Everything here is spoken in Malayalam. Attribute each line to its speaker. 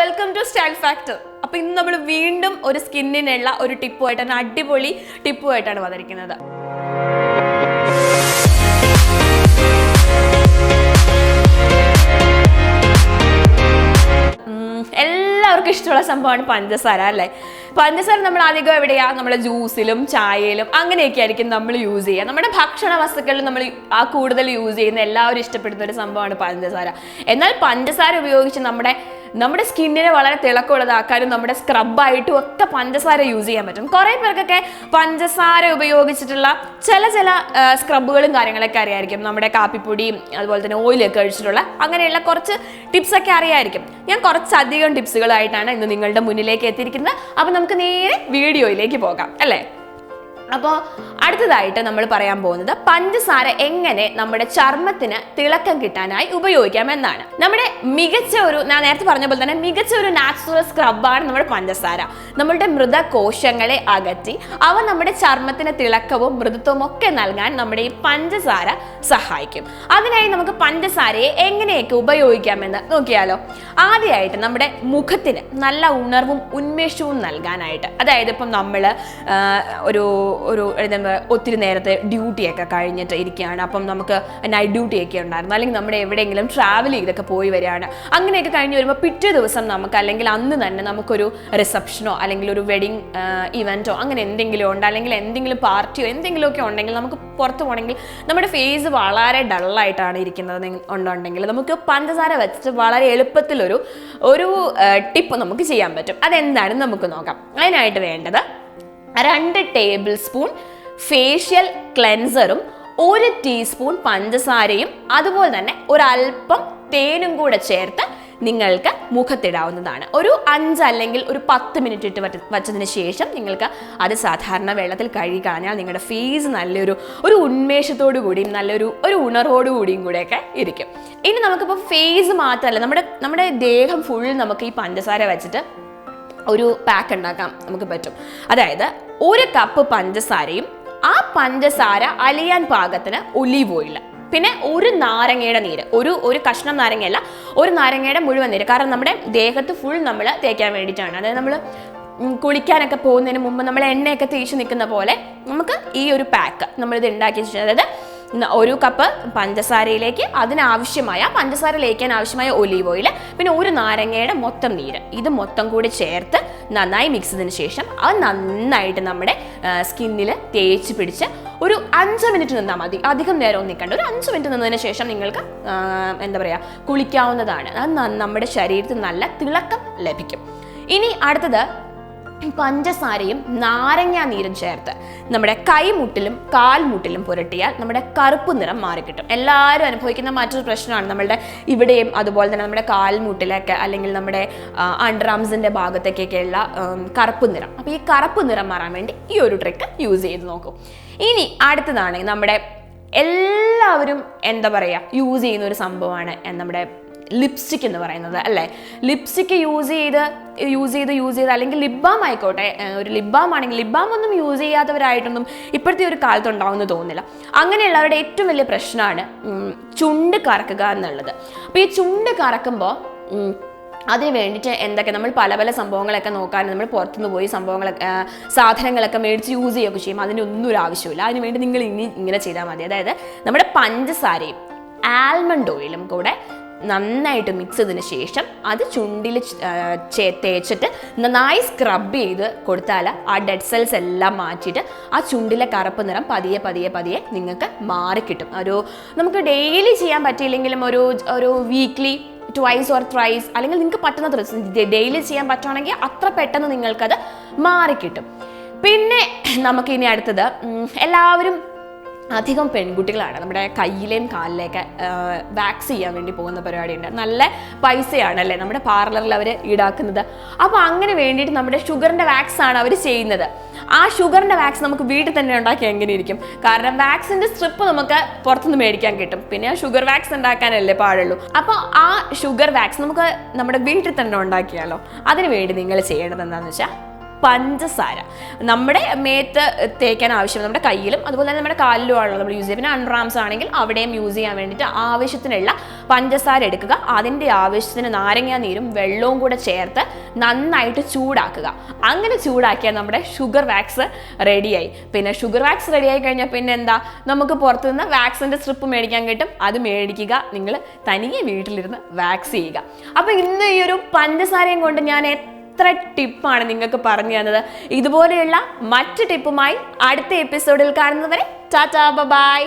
Speaker 1: Welcome to style factor. അപ്പോൾ ഇന്ന് നമ്മൾ വീണ്ടും ഒരു സ്കിന്നിനുള്ള ഒരു ടിപ്പുമായിട്ടാണ്, അടിപൊളി ടിപ്പുമായിട്ടാണ് വന്നിരിക്കുന്നത്. എല്ലാവർക്കും ഇഷ്ടമുള്ള സംഭവമാണ് പഞ്ചസാര അല്ലേ. പഞ്ചസാര നമ്മൾ അധികം എവിടെയാ, നമ്മുടെ ജ്യൂസിലും ചായയിലും അങ്ങനെയൊക്കെ ആയിരിക്കും നമ്മൾ യൂസ് ചെയ്യുക. നമ്മുടെ ഭക്ഷണ വസ്തുക്കളിൽ നമ്മൾ കൂടുതൽ യൂസ് ചെയ്യുന്ന എല്ലാവരും ഇഷ്ടപ്പെടുന്ന ഒരു സംഭവമാണ് പഞ്ചസാര. എന്നാൽ പഞ്ചസാര ഉപയോഗിച്ച് നമ്മുടെ സ്കിന്നിനെ വളരെ തിളക്കമുള്ളതാക്കാനും നമ്മുടെ സ്ക്രബായിട്ടും ഒക്കെ പഞ്ചസാര യൂസ് ചെയ്യാൻ പറ്റും. കുറേ പേർക്കൊക്കെ പഞ്ചസാര ഉപയോഗിച്ചിട്ടുള്ള ചില സ്ക്രബുകളും കാര്യങ്ങളൊക്കെ അറിയായിരിക്കും. നമ്മുടെ കാപ്പിപ്പൊടിയും അതുപോലെ തന്നെ ഓയിലൊക്കെ ഒഴിച്ചിട്ടുള്ള അങ്ങനെയുള്ള കുറച്ച് ടിപ്സൊക്കെ അറിയായിരിക്കും. ഞാൻ കുറച്ചധികം ടിപ്സുകളായിട്ടാണ് ഇന്ന് നിങ്ങളുടെ മുന്നിലേക്ക് എത്തിയിരിക്കുന്നത്. അപ്പം നമുക്ക് നേരെ വീഡിയോയിലേക്ക് പോകാം അല്ലേ. അപ്പോൾ അടുത്തതായിട്ട് നമ്മൾ പറയാൻ പോകുന്നത് പഞ്ചസാര എങ്ങനെ നമ്മുടെ ചർമ്മത്തിന് തിളക്കം കിട്ടാനായി ഉപയോഗിക്കാം എന്നാണ്. ഞാൻ നേരത്തെ പറഞ്ഞ പോലെ തന്നെ മികച്ച ഒരു നാച്ചുറൽ സ്ക്രബാണ് നമ്മുടെ പഞ്ചസാര. നമ്മളുടെ മൃതകോശങ്ങളെ അകറ്റി അവ നമ്മുടെ ചർമ്മത്തിന് തിളക്കവും മൃദുത്വവും ഒക്കെ നൽകാൻ നമ്മുടെ ഈ പഞ്ചസാര സഹായിക്കും. അതിനായി നമുക്ക് പഞ്ചസാരയെ എങ്ങനെയൊക്കെ ഉപയോഗിക്കാമെന്ന് നോക്കിയാലോ. ആദ്യമായിട്ട് നമ്മുടെ മുഖത്തിന് നല്ല ഉണർവും ഉന്മേഷവും നൽകാനായിട്ട്, അതായത് ഇപ്പം നമ്മൾ ഒത്തിരി നേരത്തെ ഡ്യൂട്ടിയൊക്കെ കഴിഞ്ഞിട്ട് ഇരിക്കുകയാണ്, അപ്പം നമുക്ക് നൈറ്റ് ഡ്യൂട്ടിയൊക്കെ ഉണ്ടായിരുന്നു, അല്ലെങ്കിൽ നമ്മുടെ എവിടെയെങ്കിലും ട്രാവൽ ചെയ്തൊക്കെ പോയി വരികയാണ്. അങ്ങനെയൊക്കെ കഴിഞ്ഞ് വരുമ്പോൾ പിറ്റേ ദിവസം നമുക്ക്, അല്ലെങ്കിൽ അന്ന് തന്നെ നമുക്കൊരു റിസപ്ഷനോ അല്ലെങ്കിൽ ഒരു വെഡിങ് ഇവൻറ്റോ അങ്ങനെ എന്തെങ്കിലും ഉണ്ട്, അല്ലെങ്കിൽ എന്തെങ്കിലും പാർട്ടിയോ എന്തെങ്കിലുമൊക്കെ ഉണ്ടെങ്കിൽ നമുക്ക് പുറത്ത് പോകണമെങ്കിൽ നമ്മുടെ ഫേസ് വളരെ ഡള്ളായിട്ടാണ് ഇരിക്കുന്നത് ഉണ്ടെങ്കിൽ നമുക്ക് പഞ്ചസാര വെച്ചിട്ട് വളരെ എളുപ്പത്തിലൊരു ടിപ്പ് നമുക്ക് ചെയ്യാൻ പറ്റും. അതെന്താണെന്ന് നമുക്ക് നോക്കാം. അതിനായിട്ട് വേണ്ടത് 2 ടേബിൾ സ്പൂൺ ഫേഷ്യൽ ക്ലെൻസറും 1 ടീസ്പൂൺ പഞ്ചസാരയും അതുപോലെ തന്നെ ഒരല്പം തേനും കൂടെ ചേർത്ത് നിങ്ങൾക്ക് മുഖത്തിടാവുന്നതാണ്. ഒരു 5 അല്ലെങ്കിൽ ഒരു 10 മിനിറ്റ് ഇട്ട് വച്ചതിന് ശേഷം നിങ്ങൾക്ക് അത് സാധാരണ വെള്ളത്തിൽ കഴുകി കളഞ്ഞാൽ നിങ്ങളുടെ ഫേസ് നല്ലൊരു ഉന്മേഷത്തോടു കൂടിയും നല്ലൊരു ഉണർവോടു കൂടിയും കൂടെയൊക്കെ ഇരിക്കും. ഇനി നമുക്കിപ്പോൾ ഫേസ് മാത്രമല്ല, നമ്മുടെ ദേഹം ഫുൾ നമുക്ക് ഈ പഞ്ചസാര വെച്ചിട്ട് ഒരു പാക്ക് ഉണ്ടാക്കാൻ നമുക്ക് പറ്റും. അതായത് 1 കപ്പ് പഞ്ചസാരയും ആ പഞ്ചസാര അലിയാൻ പാകത്തിന് ഒലീവ് ഓയിൽ, പിന്നെ 1 നാരങ്ങയുടെ നീര്, ഒരു കഷ്ണം നാരങ്ങയല്ല, 1 നാരങ്ങയുടെ മുഴുവൻ നീര്. കാരണം നമ്മുടെ ദേഹത്ത് ഫുൾ നമ്മൾ തേക്കാൻ വേണ്ടിയിട്ടാണ്. അതായത് നമ്മൾ കുളിക്കാനൊക്കെ പോകുന്നതിന് മുമ്പ് നമ്മൾ എണ്ണയൊക്കെ തേച്ച് നിൽക്കുന്ന പോലെ നമുക്ക് ഈ ഒരു പാക്ക് നമ്മളിത് ഉണ്ടാക്കി വെച്ചിട്ട്, അതായത് 1 കപ്പ് പഞ്ചസാരയിലേക്ക് പഞ്ചസാര ലയിക്കാൻ ആവശ്യമായ ഒലീവ് ഓയിൽ, പിന്നെ 1 നാരങ്ങയുടെ മൊത്തം നീര്, ഇത് മൊത്തം കൂടി ചേർത്ത് നന്നായി മിക്സ് ചെയ്തതിന് ശേഷം അത് നന്നായിട്ട് നമ്മുടെ സ്കിന്നിൽ തേച്ച് പിടിച്ച് ഒരു 5 മിനിറ്റ് നിന്നാൽ മതി. അധികം നേരവും നിൽക്കേണ്ട, ഒരു 5 മിനിറ്റ് നിന്നതിന് ശേഷം നിങ്ങൾക്ക് കുളിക്കാവുന്നതാണ്. അത് നമ്മുടെ ശരീരത്തിൽ നല്ല തിളക്കം ലഭിക്കും. ഇനി അടുത്തത് പഞ്ചസാരയും നാരങ്ങ നീരും ചേർത്ത് നമ്മുടെ കൈമുട്ടിലും കാൽമുട്ടിലും പുരട്ടിയാൽ നമ്മുടെ കറുപ്പ് നിറം മാറിക്കിട്ടും. എല്ലാവരും അനുഭവിക്കുന്ന മറ്റൊരു പ്രശ്നമാണ് നമ്മളുടെ ഇവിടെയും അതുപോലെ തന്നെ നമ്മുടെ കാൽമുട്ടിലൊക്കെ അല്ലെങ്കിൽ നമ്മുടെ അണ്ടർ ആംസിൻ്റെ ഭാഗത്തേക്കൊക്കെയുള്ള കറുപ്പ് നിറം. അപ്പോൾ ഈ കറുപ്പ് നിറം മാറാൻ വേണ്ടി ഈ ഒരു ട്രിക്ക് യൂസ് ചെയ്ത് നോക്കും. ഇനി അടുത്തതാണ് നമ്മുടെ എല്ലാവരും യൂസ് ചെയ്യുന്ന ഒരു സംഭവമാണ് നമ്മുടെ ലിപ്സ്റ്റിക് എന്ന് പറയുന്നത് അല്ലേ. ലിപ്സ്റ്റിക് യൂസ് ചെയ്ത് അല്ലെങ്കിൽ ലിപ് ബാം ആയിക്കോട്ടെ, ഒരു ലിപ് ബാം ആണെങ്കിൽ ലിപ് ബാം ഒന്നും യൂസ് ചെയ്യാത്തവരായിട്ടൊന്നും ഇപ്പോഴത്തെ ഒരു കാലത്ത് ഉണ്ടാവുമെന്ന് തോന്നുന്നില്ല. അങ്ങനെയുള്ളവരുടെ ഏറ്റവും വലിയ പ്രശ്നമാണ് ചുണ്ട് കറക്കുക എന്നുള്ളത്. അപ്പോൾ ഈ ചുണ്ട് കറക്കുമ്പോൾ അതിന് വേണ്ടിയിട്ട് നമ്മൾ പല സംഭവങ്ങളൊക്കെ നോക്കാൻ നമ്മൾ പുറത്തുനിന്ന് പോയി സാധനങ്ങളൊക്കെ മേടിച്ച് യൂസ് ചെയ്യുകയൊക്കെ ചെയ്യും. അതിനൊന്നും ഒരു ആവശ്യമില്ല. അതിന് വേണ്ടി നിങ്ങൾ ഇങ്ങനെ ചെയ്താൽ മതി. അതായത് നമ്മുടെ പഞ്ചസാരയും ആൽമണ്ട് ഓയിലും കൂടെ നന്നായിട്ട് മിക്സ് ചെയ്തതിന് ശേഷം അത് ചുണ്ടിൽ തേച്ചിട്ട് നന്നായി സ്ക്രബ് ചെയ്ത് കൊടുത്താൽ ആ ഡെഡ് സെൽസ് എല്ലാം മാറ്റിയിട്ട് ആ ചുണ്ടിലെ കറുപ്പ് നിറം പതിയെ നിങ്ങൾക്ക് മാറിക്കിട്ടും. നമുക്ക് ഡെയിലി ചെയ്യാൻ പറ്റിയില്ലെങ്കിലും ഒരു വീക്ക്ലി 2 or 3 അല്ലെങ്കിൽ നിങ്ങൾക്ക് പറ്റുന്ന ഡെയിലി ചെയ്യാൻ പറ്റുവാണെങ്കിൽ അത്ര പെട്ടെന്ന് നിങ്ങൾക്കത് മാറിക്കിട്ടും. പിന്നെ നമുക്കിനി അടുത്തത്, എല്ലാവരും അധികം പെൺകുട്ടികളാണ് നമ്മുടെ കയ്യിലെയും കാലിലേക്ക് വാക്സ് ചെയ്യാൻ വേണ്ടി പോകുന്ന പരിപാടിയുണ്ട്. നല്ല പൈസയാണല്ലേ നമ്മുടെ പാർലറിൽ അവർ ഈടാക്കുന്നത്. അപ്പോൾ അങ്ങനെ വേണ്ടിയിട്ട് നമ്മുടെ ഷുഗറിൻ്റെ വാക്സ് ആണ് അവർ ചെയ്യുന്നത്. ആ ഷുഗറിൻ്റെ വാക്സ് നമുക്ക് വീട്ടിൽ തന്നെ ഉണ്ടാക്കി എങ്ങനെ ഇരിക്കും? കാരണം വാക്സിൻ്റെ സ്ട്രിപ്പ് നമുക്ക് പുറത്തുനിന്ന് മേടിക്കാൻ കിട്ടും. പിന്നെ ആ ഷുഗർ വാക്സ് ഉണ്ടാക്കാനല്ലേ പാടുള്ളൂ. അപ്പോൾ ആ ഷുഗർ വാക്സ് നമുക്ക് നമ്മുടെ വീട്ടിൽ തന്നെ ഉണ്ടാക്കിയാലോ. അതിന് വേണ്ടി നിങ്ങൾ ചെയ്യേണ്ടത് എന്താണെന്ന് വെച്ചാൽ പഞ്ചസാര നമ്മുടെ മേത്ത് തേക്കാൻ ആവശ്യം, നമ്മുടെ കയ്യിലും അതുപോലെ തന്നെ നമ്മുടെ കാലിലും ആണല്ലോ നമ്മൾ യൂസ് ചെയ്യുക. പിന്നെ അൺറാംസ് ആണെങ്കിൽ അവിടെയും യൂസ് ചെയ്യാൻ വേണ്ടിയിട്ട് ആവശ്യത്തിനുള്ള പഞ്ചസാര എടുക്കുക. അതിൻ്റെ ആവശ്യത്തിന് നാരങ്ങ നീരും വെള്ളവും കൂടെ ചേർത്ത് നന്നായിട്ട് ചൂടാക്കുക. അങ്ങനെ ചൂടാക്കിയാൽ നമ്മുടെ ഷുഗർ വാക്സ് റെഡിയായി. പിന്നെ ഷുഗർ വാക്സ് റെഡിയായി കഴിഞ്ഞാൽ പിന്നെ എന്താ, നമുക്ക് പുറത്തുനിന്ന് വാക്സിൻ്റെ സ്ട്രിപ്പ് മേടിക്കാൻ കിട്ടും. അത് മേടിക്കുക, നിങ്ങൾ തനിയെ വീട്ടിലിരുന്ന് വാക്സ് ചെയ്യുക. അപ്പോൾ ഇന്ന് ഈ ഒരു പഞ്ചസാരയും കൊണ്ട് ഞാൻ എത്ര ടിപ്പാണ് നിങ്ങൾക്ക് പറഞ്ഞു തന്നത്. ഇതുപോലെയുള്ള മറ്റ് ടിപ്പുമായി അടുത്ത എപ്പിസോഡിൽ കാണുന്നവരെ ടാറ്റാ ബൈ.